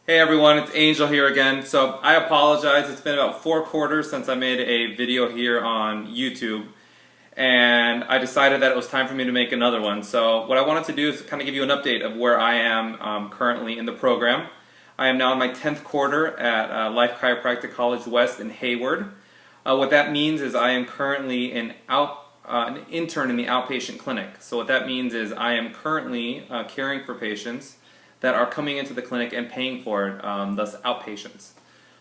Hey everyone, it's Angel here again. So I apologize, it's been about 4 quarters since I made a video here on YouTube, and I decided that it was time for me to make another one. So what I wanted to do is kind of give you an update of where I am currently in the program. I am now in my 10th quarter at Life Chiropractic College West in Hayward. What that means is I am currently an intern in the outpatient clinic. So what that means is I am currently caring for patients that are coming into the clinic and paying for it, thus outpatients.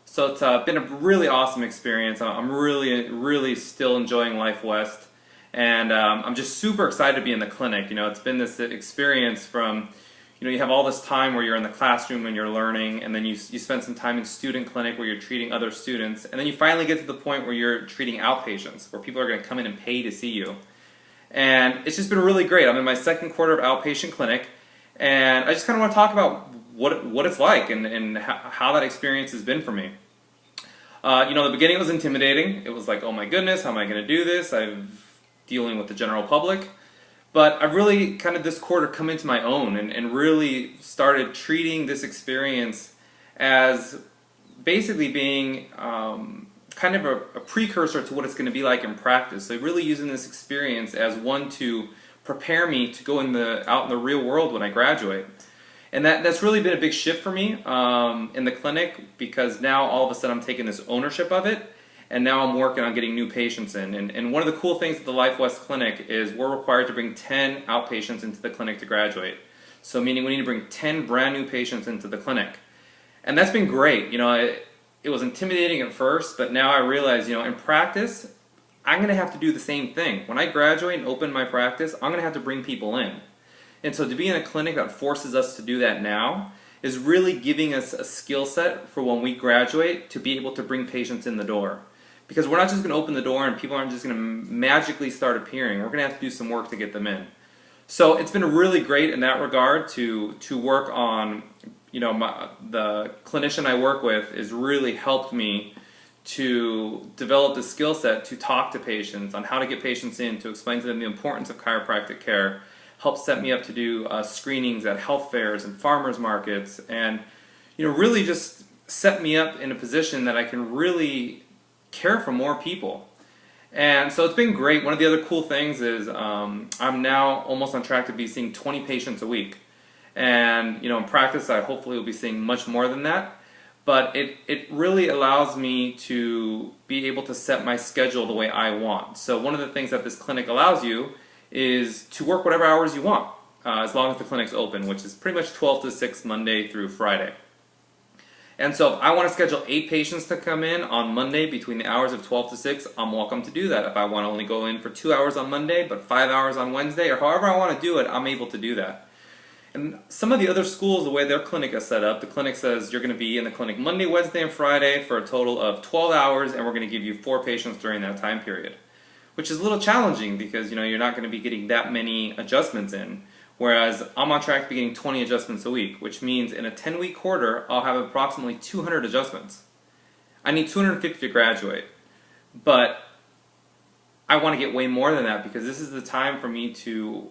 So it's been a really awesome experience. I'm really still enjoying Lifewest, and I'm just super excited to be in the clinic. You know, it's been this experience from, you have all this time where you're in the classroom and you're learning, and then you spend some time in student clinic where you're treating other students, and then you finally get to the point where you're treating outpatients, where people are going to come in and pay to see you. And it's just been really great. I'm in my 2nd quarter of outpatient clinic, and I just kind of want to talk about what it's like and how that experience has been for me. The beginning was intimidating. It was like, oh my goodness, how am I going to do this? I'm dealing with the general public. But I've really kind of this quarter come into my own and really started treating this experience as basically being kind of a precursor to what it's going to be like in practice. So really using this experience as one to prepare me to go out in the real world when I graduate. And that's really been a big shift for me in the clinic, because now all of a sudden I'm taking this ownership of it, and now I'm working on getting new patients in. And one of the cool things at the Lifewest Clinic is we're required to bring 10 outpatients into the clinic to graduate. So meaning we need to bring 10 brand new patients into the clinic. And that's been great. It was intimidating at first, but now I realize, in practice, I'm going to have to do the same thing. When I graduate and open my practice, I'm going to have to bring people in. And so to be in a clinic that forces us to do that now is really giving us a skill set for when we graduate to be able to bring patients in the door. Because we're not just going to open the door and people aren't just going to magically start appearing. We're going to have to do some work to get them in. So it's been really great in that regard to work on, the clinician I work with has really helped me to develop the skill set to talk to patients on how to get patients in, to explain to them the importance of chiropractic care, help set me up to do screenings at health fairs and farmers markets, and really just set me up in a position that I can really care for more people. And so it's been great. One of the other cool things is I'm now almost on track to be seeing 20 patients a week. And in practice I hopefully will be seeing much more than that. But it really allows me to be able to set my schedule the way I want. So one of the things that this clinic allows you is to work whatever hours you want, as long as the clinic's open, which is pretty much 12 to 6 Monday through Friday. And so if I want to schedule 8 patients to come in on Monday between the hours of 12 to 6, I'm welcome to do that. If I want to only go in for 2 hours on Monday, but 5 hours on Wednesday, or however I want to do it, I'm able to do that. And some of the other schools, the way their clinic is set up, the clinic says you're going to be in the clinic Monday, Wednesday, and Friday for a total of 12 hours, and we're going to give you 4 patients during that time period. Which is a little challenging because you're not going to be getting that many adjustments in. Whereas I'm on track to be getting 20 adjustments a week, which means in a 10-week quarter, I'll have approximately 200 adjustments. I need 250 to graduate. But I want to get way more than that, because this is the time for me to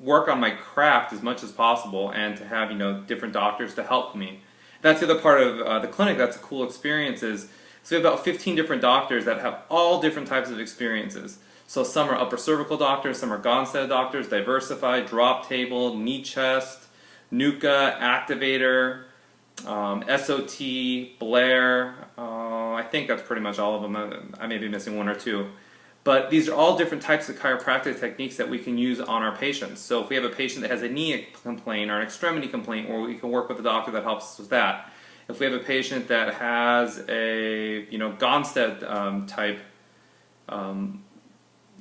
work on my craft as much as possible and to have different doctors to help me. That's the other part of the clinic that's a cool experience is, so we have about 15 different doctors that have all different types of experiences. So some are upper cervical doctors, some are Gonstead doctors, diversified, drop table, knee chest, NUCA, activator, SOT, Blair. I think that's pretty much all of them. I may be missing 1 or 2. But these are all different types of chiropractic techniques that we can use on our patients. So if we have a patient that has a knee complaint or an extremity complaint, we can work with a doctor that helps us with that. If we have a patient that has a Gonstead type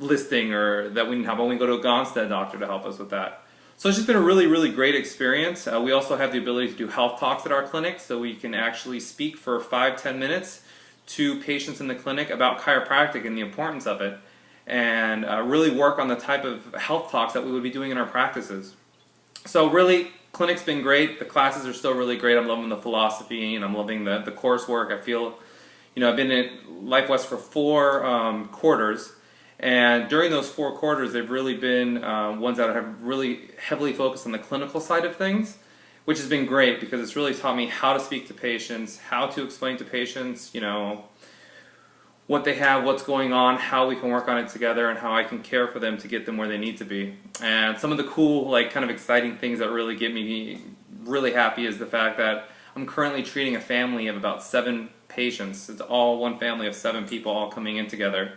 listing, or that we can have only go to a Gonstead doctor to help us with that. So it's just been a really great experience. We also have the ability to do health talks at our clinic, so we can actually speak for 5-10 minutes to patients in the clinic about chiropractic and the importance of it, and really work on the type of health talks that we would be doing in our practices. So really, clinic's been great. The classes are still really great. I'm loving the philosophy, and I'm loving the coursework. I feel, I've been at Lifewest for 4 quarters, and during those 4 quarters, they've really been ones that have really heavily focused on the clinical side of things, which has been great because it's really taught me how to speak to patients, how to explain to patients, you know, what they have, what's going on, how we can work on it together, and how I can care for them to get them where they need to be. And some of the cool, like, kind of exciting things that really get me really happy is the fact that I'm currently treating a family of about 7 patients. It's all one family of 7 people all coming in together.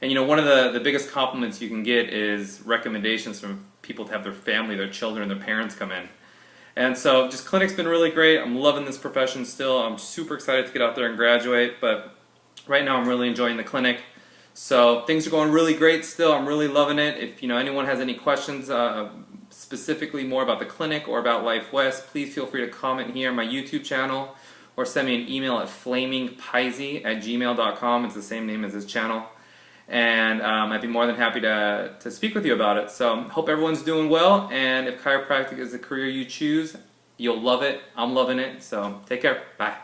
And you know, one of the biggest compliments you can get is recommendations from people to have their family, their children, their parents come in. And so just clinic's been really great. I'm loving this profession still. I'm super excited to get out there and graduate, but right now I'm really enjoying the clinic. So things are going really great still. I'm really loving it. If you know anyone has any questions specifically more about the clinic or about Lifewest, please feel free to comment here on my YouTube channel or send me an email at flamingpizy@gmail.com. It's the same name as this channel. And I'd be more than happy to speak with you about it. So hope everyone's doing well, and if chiropractic is the career you choose, you'll love it. I'm loving it. So take care. Bye.